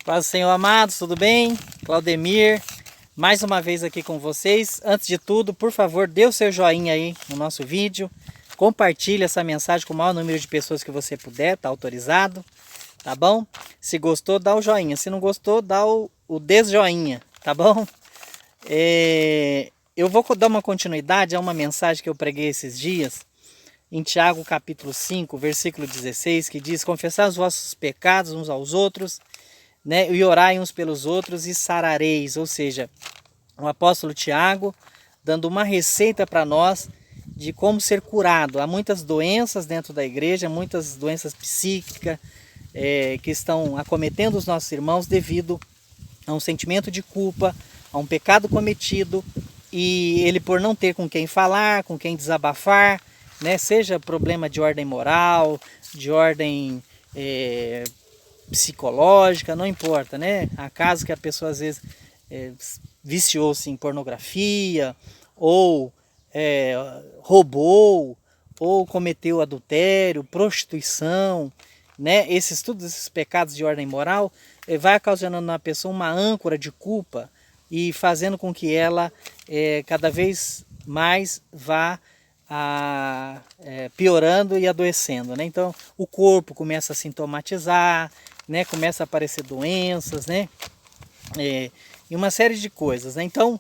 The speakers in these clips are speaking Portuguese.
Paz do Senhor, amados, tudo bem? Claudemir, mais uma vez aqui com vocês. Antes de tudo, por favor, dê o seu joinha aí no nosso vídeo. Compartilhe essa mensagem com o maior número de pessoas que você puder, tá autorizado, tá bom? Se gostou, dá o joinha. Se não gostou, dá o desjoinha, tá bom? Eu vou dar uma continuidade a uma mensagem que eu preguei esses dias, em Tiago capítulo 5, versículo 16, que diz: confessai os vossos pecados uns aos outros, né, e orai uns pelos outros e sarareis. Ou seja, o apóstolo Tiago dando uma receita para nós de como ser curado. Há muitas doenças dentro da igreja, muitas doenças psíquicas que estão acometendo os nossos irmãos devido a um sentimento de culpa, a um pecado cometido, e ele por não ter com quem falar, com quem desabafar, né, seja problema de ordem moral, de ordem psicológica, não importa, né? Há casos que a pessoa às vezes viciou-se em pornografia, ou roubou, ou cometeu adultério, prostituição, né? Todos esses pecados de ordem moral vai ocasionando na pessoa uma âncora de culpa e fazendo com que ela cada vez mais vá piorando e adoecendo, né? Então o corpo começa a sintomatizar, né? Começa a aparecer doenças, né? E uma série de coisas, né? Então,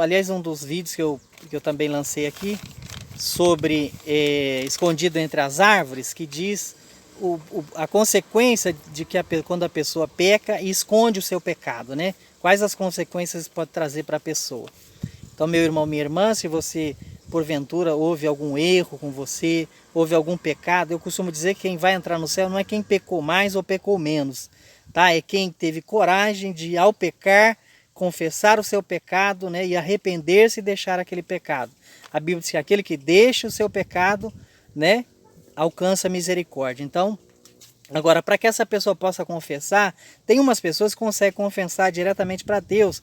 aliás, um dos vídeos que eu também lancei aqui sobre escondido entre as árvores, que diz a consequência de que quando a pessoa peca e esconde o seu pecado, né? Quais as consequências pode trazer para a pessoa. Então, meu irmão, minha irmã, se você porventura houve algum erro com você, houve algum pecado, eu costumo dizer que quem vai entrar no céu não é quem pecou mais ou pecou menos, tá? É quem teve coragem de, ao pecar, confessar o seu pecado, né, e arrepender-se e deixar aquele pecado. A Bíblia diz que aquele que deixa o seu pecado, né, alcança a misericórdia. Então, agora, para que essa pessoa possa confessar, tem umas pessoas que conseguem confessar diretamente para Deus.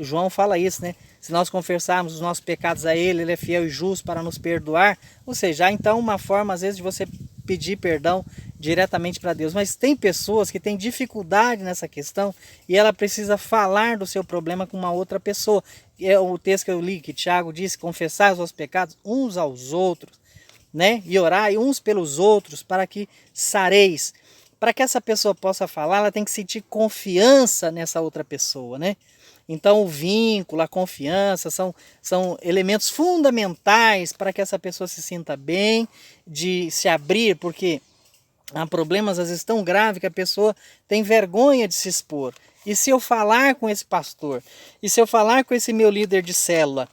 João fala isso, né? Se nós confessarmos os nossos pecados a Ele, Ele é fiel e justo para nos perdoar. Ou seja, há então uma forma, às vezes, de você pedir perdão diretamente para Deus. Mas tem pessoas que têm dificuldade nessa questão e ela precisa falar do seu problema com uma outra pessoa. É o texto que eu li, que Tiago disse: confessar os vossos pecados uns aos outros, né? E orai uns pelos outros para que sareis. Para que essa pessoa possa falar, ela tem que sentir confiança nessa outra pessoa, né? Então o vínculo, a confiança são elementos fundamentais para que essa pessoa se sinta bem, de se abrir, porque há problemas às vezes tão graves que a pessoa tem vergonha de se expor. E se eu falar com esse pastor, e se eu falar com esse meu líder de célula,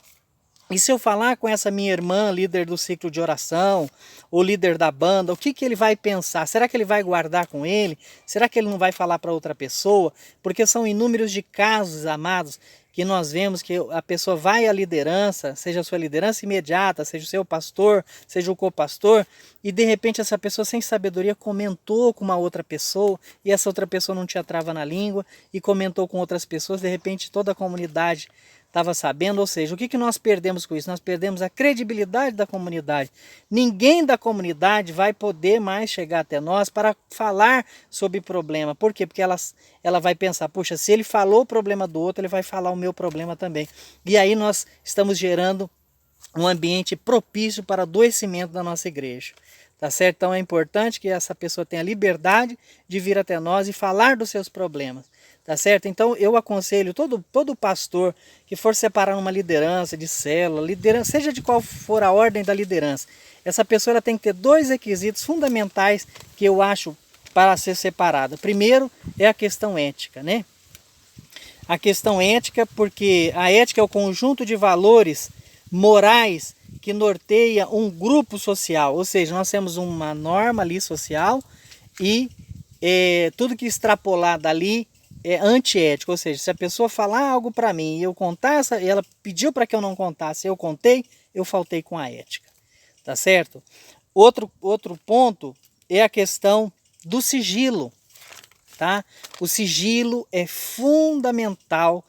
e se eu falar com essa minha irmã, líder do ciclo de oração, ou líder da banda, o que ele vai pensar? Será que ele vai guardar com ele? Será que ele não vai falar para outra pessoa? Porque são inúmeros de casos, amados, que nós vemos que a pessoa vai à liderança, seja a sua liderança imediata, seja o seu pastor, seja o copastor, e de repente essa pessoa sem sabedoria comentou com uma outra pessoa, e essa outra pessoa não tinha trava na língua, e comentou com outras pessoas, de repente toda a comunidade estava sabendo. Ou seja, o que nós perdemos com isso? Nós perdemos a credibilidade da comunidade. Ninguém da comunidade vai poder mais chegar até nós para falar sobre problema. Por quê? Porque ela vai pensar: puxa, se ele falou o problema do outro, ele vai falar o meu problema também. E aí nós estamos gerando um ambiente propício para adoecimento da nossa igreja. Tá certo? Então é importante que essa pessoa tenha liberdade de vir até nós e falar dos seus problemas. Tá certo? Então eu aconselho todo pastor que for separar uma liderança de célula, seja de qual for a ordem da liderança, essa pessoa ela tem que ter dois requisitos fundamentais que eu acho para ser separada. Primeiro é a questão ética, né? A questão ética, porque a ética é o conjunto de valores morais que norteia um grupo social. Ou seja, nós temos uma norma ali social e tudo que extrapolar dali é antiético. Ou seja, se a pessoa falar algo para mim e eu contar, ela pediu para que eu não contasse, eu contei, eu faltei com a ética. Tá certo? Outro ponto é a questão do sigilo. Tá? O sigilo é fundamental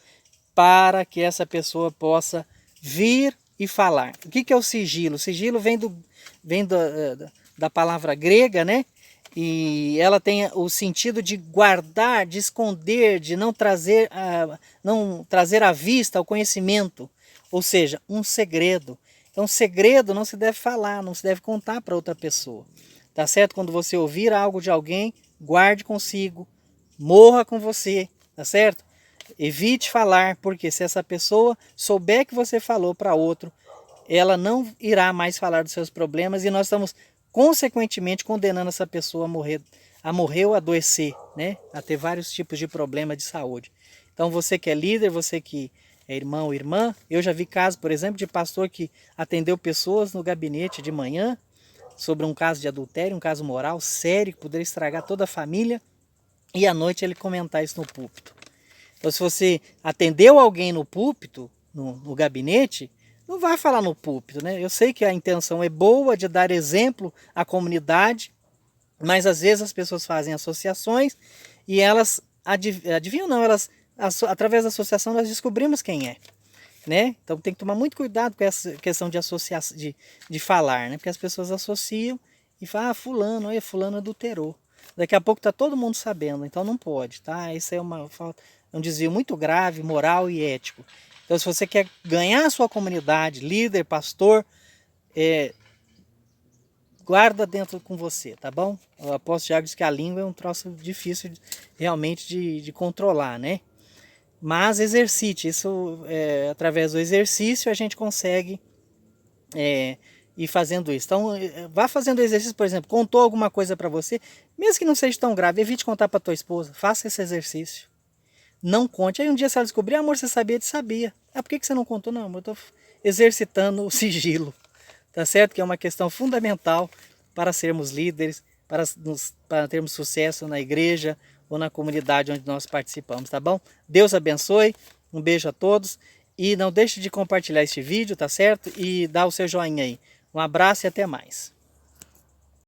para que essa pessoa possa vir e falar. O que é o sigilo? O sigilo vem da palavra grega, né? e ela tem o sentido de guardar, de esconder, de não trazer à vista o conhecimento, ou seja, um segredo. Então, segredo não se deve falar, não se deve contar para outra pessoa. Tá certo? Quando você ouvir algo de alguém, guarde consigo, morra com você, tá certo? Evite falar, porque se essa pessoa souber que você falou para outro, ela não irá mais falar dos seus problemas e nós estamos consequentemente condenando essa pessoa a morrer ou adoecer, né? A ter vários tipos de problemas de saúde. Então você que é líder, você que é irmão ou irmã, eu já vi casos, por exemplo, de pastor que atendeu pessoas no gabinete de manhã sobre um caso de adultério, um caso moral sério que poderia estragar toda a família, e à noite ele comentar isso no púlpito. Então se você atendeu alguém no púlpito, no gabinete, não vai falar no púlpito, né? Eu sei que a intenção é boa de dar exemplo à comunidade, mas às vezes as pessoas fazem associações e elas adivinham não, através da associação nós descobrimos quem é, né? Então tem que tomar muito cuidado com essa questão de associar, de falar, né? Porque as pessoas associam e falam, fulano, olha, fulano adulterou. Daqui a pouco tá todo mundo sabendo, então não pode, tá? Isso é um desvio muito grave, moral e ético. Então se você quer ganhar a sua comunidade, líder, pastor, guarda dentro com você, tá bom? O apóstolo Tiago diz que a língua é um troço difícil realmente de controlar, né? Mas exercite, isso através do exercício a gente consegue ir fazendo isso. Então vá fazendo exercício, por exemplo, contou alguma coisa para você, mesmo que não seja tão grave, evite contar para tua esposa, faça esse exercício. Não conte. Aí um dia se ela descobrir, amor, você sabia? Sabia. Ah, por que você não contou? Não, amor, eu estou exercitando o sigilo. Tá certo? Que é uma questão fundamental para sermos líderes, para termos sucesso na igreja ou na comunidade onde nós participamos, tá bom? Deus abençoe, um beijo a todos e não deixe de compartilhar este vídeo, tá certo? E dar o seu joinha aí. Um abraço e até mais.